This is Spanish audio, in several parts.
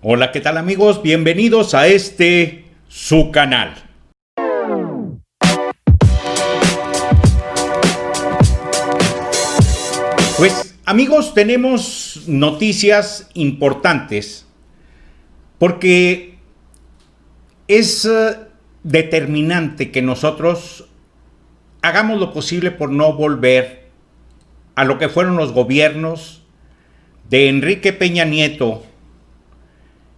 Hola, ¿qué tal amigos? Bienvenidos a su canal. Pues amigos, tenemos noticias importantes porque es determinante que nosotros hagamos lo posible por no volver a lo que fueron los gobiernos de Enrique Peña Nieto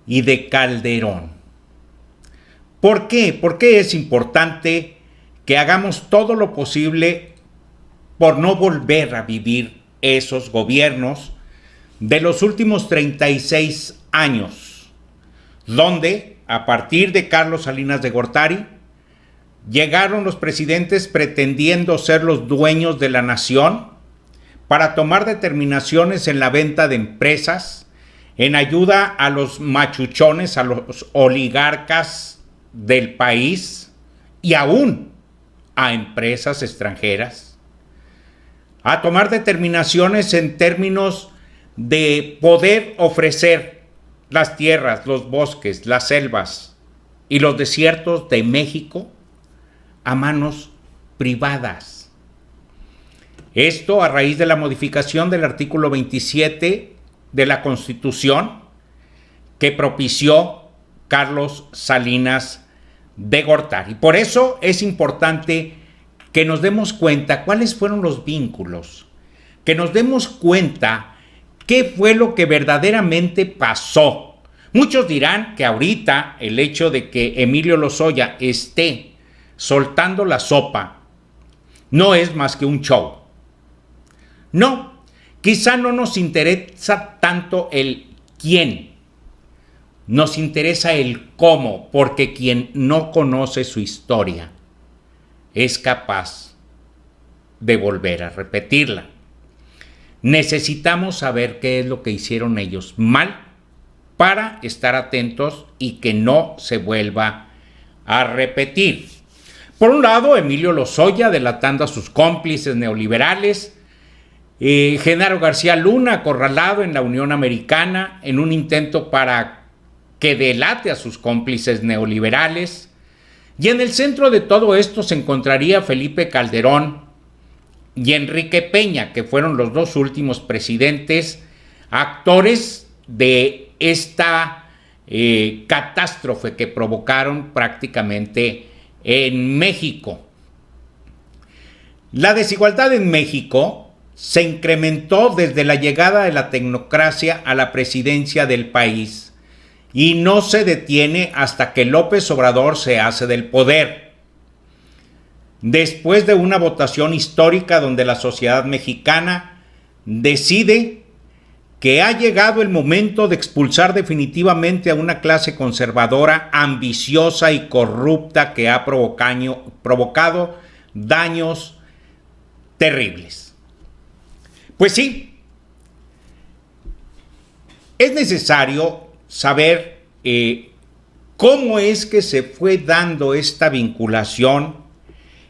y de Calderón. ¿Por qué? Porque es importante que hagamos todo lo posible por no volver a vivir esos gobiernos de los últimos 36 años, donde a partir de Carlos Salinas de Gortari llegaron los presidentes pretendiendo ser los dueños de la nación para tomar determinaciones en la venta de empresas, en ayuda a los machuchones, a los oligarcas del país y aún a empresas extranjeras, a tomar determinaciones en términos de poder ofrecer las tierras, los bosques, las selvas y los desiertos de México a manos privadas. Esto a raíz de la modificación del artículo 27 de la Constitución que propició Carlos Salinas de Gortari. Por eso es importante que nos demos cuenta cuáles fueron los vínculos, que nos demos cuenta qué fue lo que verdaderamente pasó. Muchos dirán que ahorita el hecho de que Emilio Lozoya esté soltando la sopa no es más que un show. No, quizá no nos interesa tanto el quién, nos interesa el cómo, porque quien no conoce su historia es capaz de volver a repetirla. Necesitamos saber qué es lo que hicieron ellos mal para estar atentos y que no se vuelva a repetir. Por un lado, Emilio Lozoya delatando a sus cómplices neoliberales, Genaro García Luna acorralado en la Unión Americana en un intento para que delate a sus cómplices neoliberales, y en el centro de todo esto se encontraría Felipe Calderón y Enrique Peña, que fueron los dos últimos presidentes actores de esta catástrofe que provocaron prácticamente en México. La desigualdad en México se incrementó desde la llegada de la tecnocracia a la presidencia del país y no se detiene hasta que López Obrador se hace del poder. Después de una votación histórica donde la sociedad mexicana decide que ha llegado el momento de expulsar definitivamente a una clase conservadora, ambiciosa y corrupta que ha provocado daños terribles. Pues sí, es necesario saber cómo es que se fue dando esta vinculación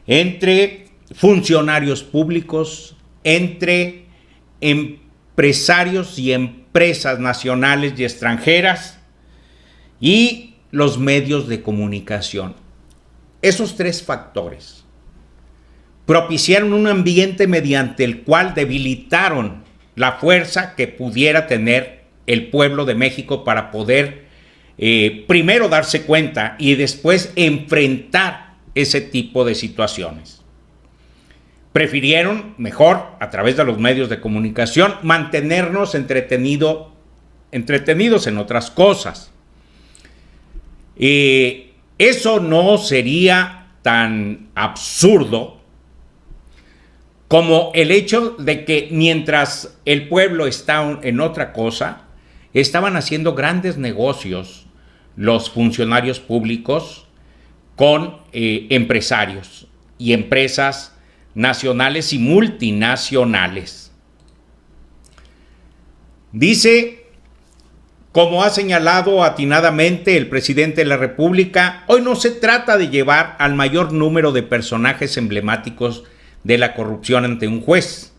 entre funcionarios públicos, entre empresarios y empresas nacionales y extranjeras y los medios de comunicación. Esos tres factores propiciaron un ambiente mediante el cual debilitaron la fuerza que pudiera tener el pueblo de México para poder primero darse cuenta y después enfrentar ese tipo de situaciones. Prefirieron mejor, a través de los medios de comunicación, mantenernos entretenidos en otras cosas. Eso no sería tan absurdo como el hecho de que mientras el pueblo está en otra cosa, estaban haciendo grandes negocios los funcionarios públicos con empresarios y empresas nacionales y multinacionales. Dice, como ha señalado atinadamente el presidente de la República, hoy no se trata de llevar al mayor número de personajes emblemáticos de la corrupción ante un juez.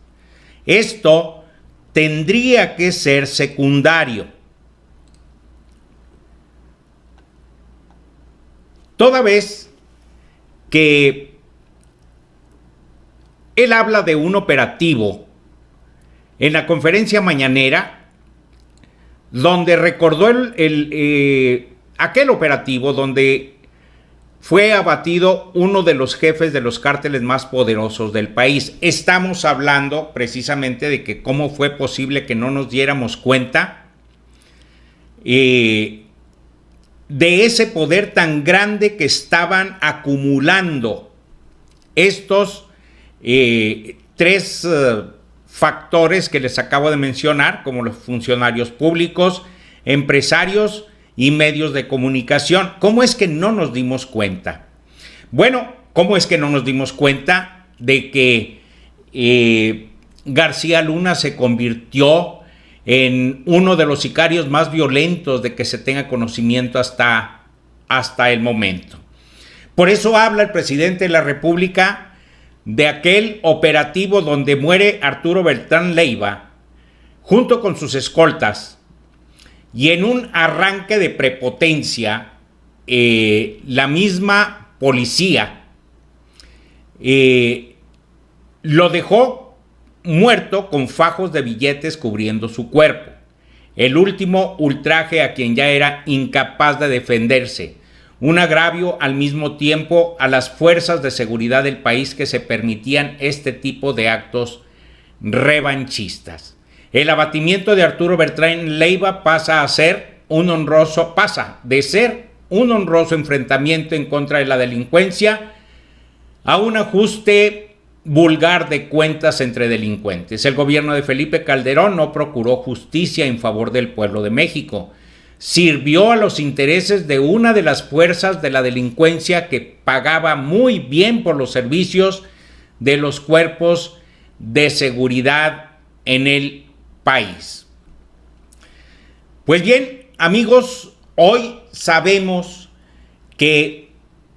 Esto tendría que ser secundario. toda vez que él habla de un operativo en la conferencia mañanera, donde recordó aquel operativo donde fue abatido uno de los jefes de los cárteles más poderosos del país. Estamos hablando precisamente de que cómo fue posible que no nos diéramos cuenta de ese poder tan grande que estaban acumulando estos tres factores que les acabo de mencionar, como los funcionarios públicos, empresarios y medios de comunicación. ¿Cómo es que no nos dimos cuenta? Bueno, ¿cómo es que no nos dimos cuenta de que García Luna se convirtió en uno de los sicarios más violentos de que se tenga conocimiento hasta el momento? Por eso habla el presidente de la República de aquel operativo donde muere Arturo Beltrán Leiva junto con sus escoltas, y en un arranque de prepotencia la misma policía lo dejó muerto con fajos de billetes cubriendo su cuerpo. El último ultraje a quien ya era incapaz de defenderse. Un agravio al mismo tiempo a las fuerzas de seguridad del país que se permitían este tipo de actos revanchistas. El abatimiento de Arturo Beltrán Leiva pasa de ser un honroso enfrentamiento en contra de la delincuencia a un ajuste vulgar de cuentas entre delincuentes. El gobierno de Felipe Calderón no procuró justicia en favor del pueblo de México. Sirvió a los intereses de una de las fuerzas de la delincuencia que pagaba muy bien por los servicios de los cuerpos de seguridad en el país. Pues bien, amigos, hoy sabemos que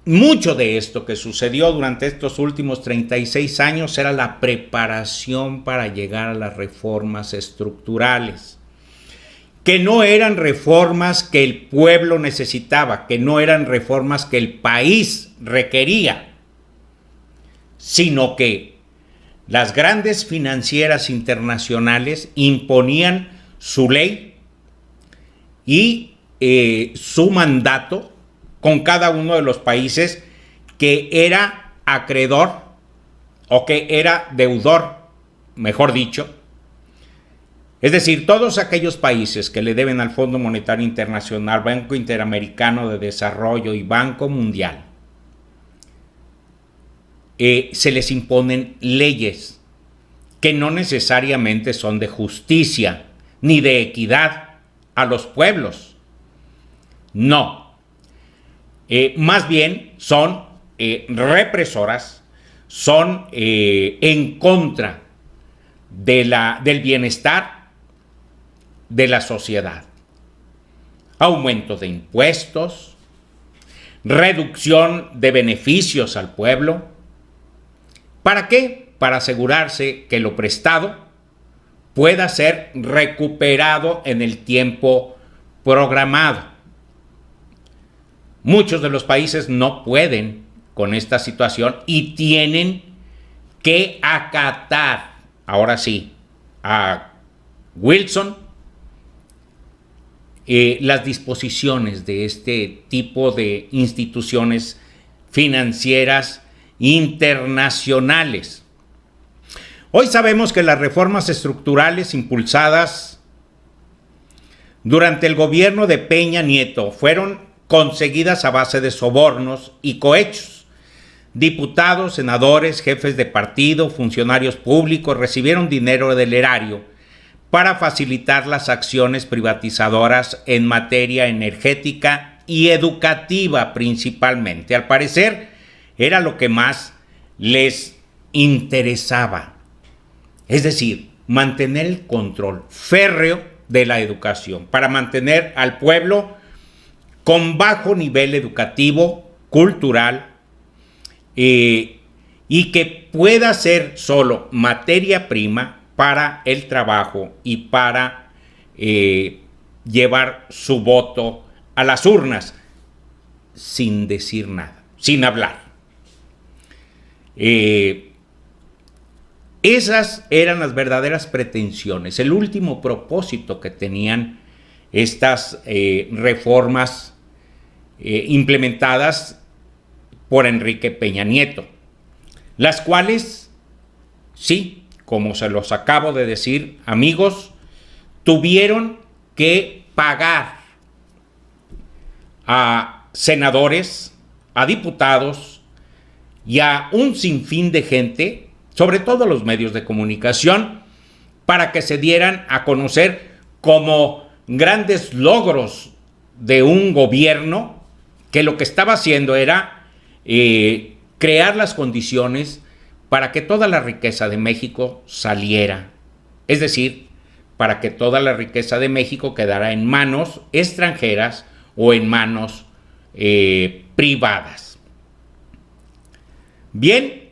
mucho de esto que sucedió durante estos últimos 36 años era la preparación para llegar a las reformas estructurales, que no eran reformas que el pueblo necesitaba, que no eran reformas que el país requería, sino que las grandes financieras internacionales imponían su ley y su mandato con cada uno de los países que era acreedor o que era deudor, mejor dicho. Es decir, todos aquellos países que le deben al Fondo Monetario Internacional, Banco Interamericano de Desarrollo y Banco Mundial, se les imponen leyes que no necesariamente son de justicia ni de equidad a los pueblos. No. Más bien son represoras, son en contra del bienestar de la sociedad. Aumento de impuestos, reducción de beneficios al pueblo. ¿Para qué? Para asegurarse que lo prestado pueda ser recuperado en el tiempo programado. Muchos de los países no pueden con esta situación y tienen que acatar, ahora sí, a Wilson, las disposiciones de este tipo de instituciones financieras internacionales. Hoy sabemos que las reformas estructurales impulsadas durante el gobierno de Peña Nieto fueron conseguidas a base de sobornos y cohechos. Diputados, senadores, jefes de partido, funcionarios públicos recibieron dinero del erario para facilitar las acciones privatizadoras en materia energética y educativa principalmente. Al parecer, era lo que más les interesaba. Es decir, mantener el control férreo de la educación, para mantener al pueblo con bajo nivel educativo, cultural, y que pueda ser solo materia prima para el trabajo y para llevar su voto a las urnas. sin decir nada, sin hablar. Esas eran las verdaderas pretensiones, el último propósito que tenían estas reformas implementadas por Enrique Peña Nieto, las cuales, sí, como se los acabo de decir, amigos, tuvieron que pagar a senadores, a diputados y a un sinfín de gente, sobre todo los medios de comunicación, para que se dieran a conocer como grandes logros de un gobierno que lo que estaba haciendo era crear las condiciones para que toda la riqueza de México saliera. Es decir, para que toda la riqueza de México quedara en manos extranjeras o en manos privadas. Bien,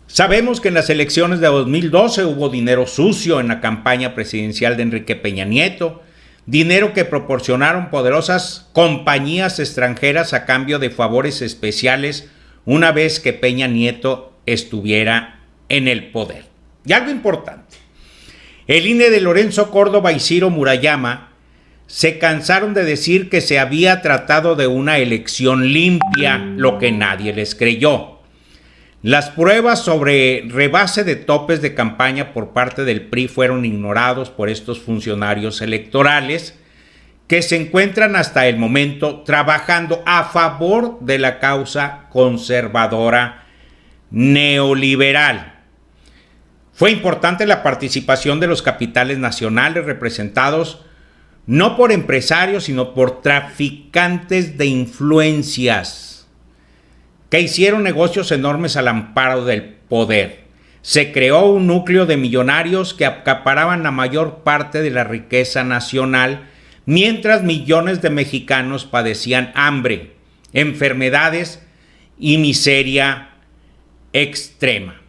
sabemos que en las elecciones de 2012 hubo dinero sucio en la campaña presidencial de Enrique Peña Nieto, dinero que proporcionaron poderosas compañías extranjeras a cambio de favores especiales una vez que Peña Nieto estuviera en el poder. Y algo importante, el INE de Lorenzo Córdoba y Ciro Murayama se cansaron de decir que se había tratado de una elección limpia, lo que nadie les creyó. Las pruebas sobre rebase de topes de campaña por parte del PRI fueron ignorados por estos funcionarios electorales que se encuentran hasta el momento trabajando a favor de la causa conservadora neoliberal. Fue importante la participación de los capitales nacionales representados no por empresarios, sino por traficantes de influencias que hicieron negocios enormes al amparo del poder. Se creó un núcleo de millonarios que acaparaban la mayor parte de la riqueza nacional, mientras millones de mexicanos padecían hambre, enfermedades y miseria extrema.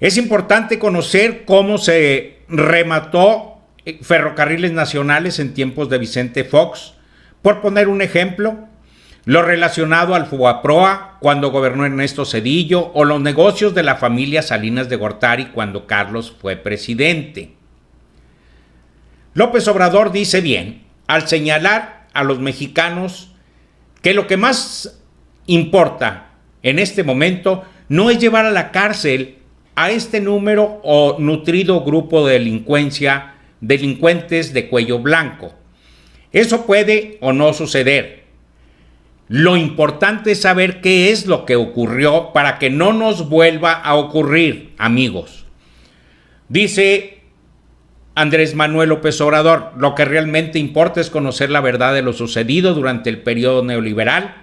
Es importante conocer cómo se remató ferrocarriles nacionales en tiempos de Vicente Fox, por poner un ejemplo, lo relacionado al FUAPROA cuando gobernó Ernesto Zedillo o los negocios de la familia Salinas de Gortari cuando Carlos fue presidente. López Obrador dice bien al señalar a los mexicanos que lo que más importa en este momento no es llevar a la cárcel a este número o nutrido grupo de delincuentes de cuello blanco. Eso puede o no suceder. Lo importante es saber qué es lo que ocurrió para que no nos vuelva a ocurrir, amigos. Dice Andrés Manuel López Obrador, lo que realmente importa es conocer la verdad de lo sucedido durante el periodo neoliberal,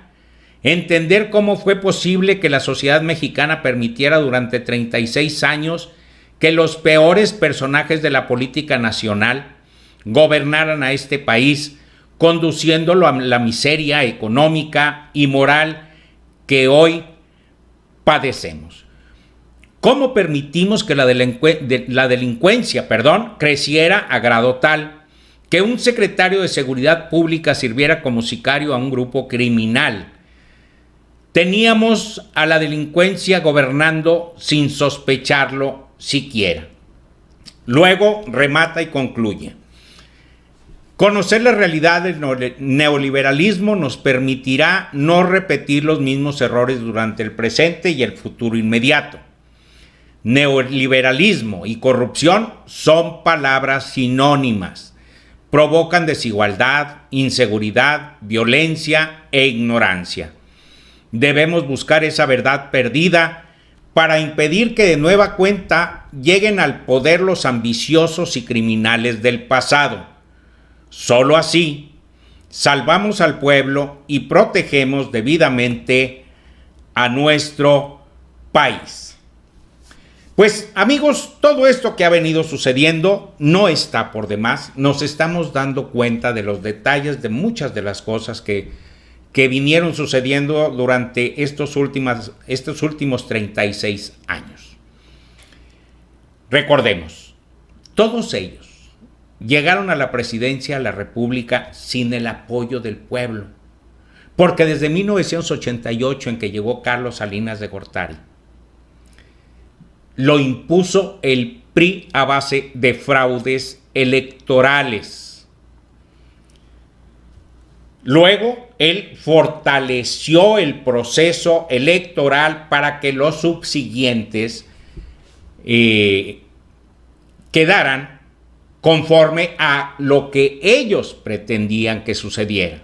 entender cómo fue posible que la sociedad mexicana permitiera durante 36 años que los peores personajes de la política nacional gobernaran a este país, conduciéndolo a la miseria económica y moral que hoy padecemos. ¿Cómo permitimos que la delincuencia creciera a grado tal que un secretario de Seguridad Pública sirviera como sicario a un grupo criminal? Teníamos a la delincuencia gobernando sin sospecharlo siquiera. Luego remata y concluye. Conocer la realidad del neoliberalismo nos permitirá no repetir los mismos errores durante el presente y el futuro inmediato. Neoliberalismo y corrupción son palabras sinónimas. Provocan desigualdad, inseguridad, violencia e ignorancia. Debemos buscar esa verdad perdida para impedir que de nueva cuenta lleguen al poder los ambiciosos y criminales del pasado. Solo así salvamos al pueblo y protegemos debidamente a nuestro país. Pues amigos, todo esto que ha venido sucediendo no está por demás. Nos estamos dando cuenta de los detalles de muchas de las cosas que vinieron sucediendo durante estos últimos 36 años. Recordemos, todos ellos, llegaron a la presidencia de la República sin el apoyo del pueblo. Porque desde 1988, en que llegó Carlos Salinas de Gortari, lo impuso el PRI a base de fraudes electorales. Luego, él fortaleció el proceso electoral para que los subsiguientes quedaran conforme a lo que ellos pretendían que sucediera.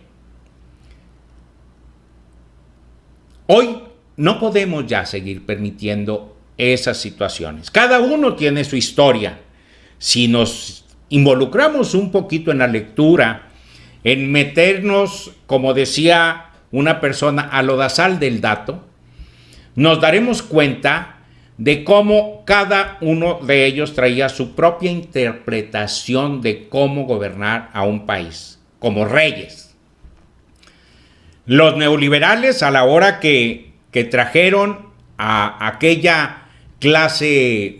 Hoy no podemos ya seguir permitiendo esas situaciones. Cada uno tiene su historia. Si nos involucramos un poquito en la lectura, en meternos, como decía una persona, a lodazal del dato, nos daremos cuenta de cómo cada uno de ellos traía su propia interpretación de cómo gobernar a un país, como reyes. Los neoliberales, a la hora que trajeron a aquella clase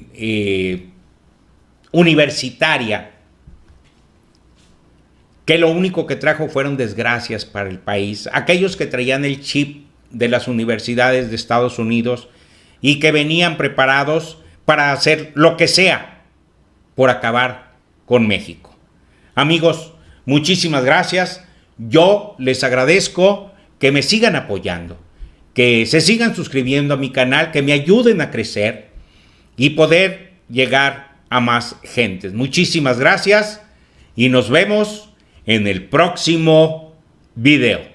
universitaria, que lo único que trajo fueron desgracias para el país, aquellos que traían el chip de las universidades de Estados Unidos y que venían preparados para hacer lo que sea por acabar con México. Amigos, muchísimas gracias. Yo les agradezco que me sigan apoyando, que se sigan suscribiendo a mi canal, que me ayuden a crecer y poder llegar a más gentes. Muchísimas gracias y nos vemos en el próximo video.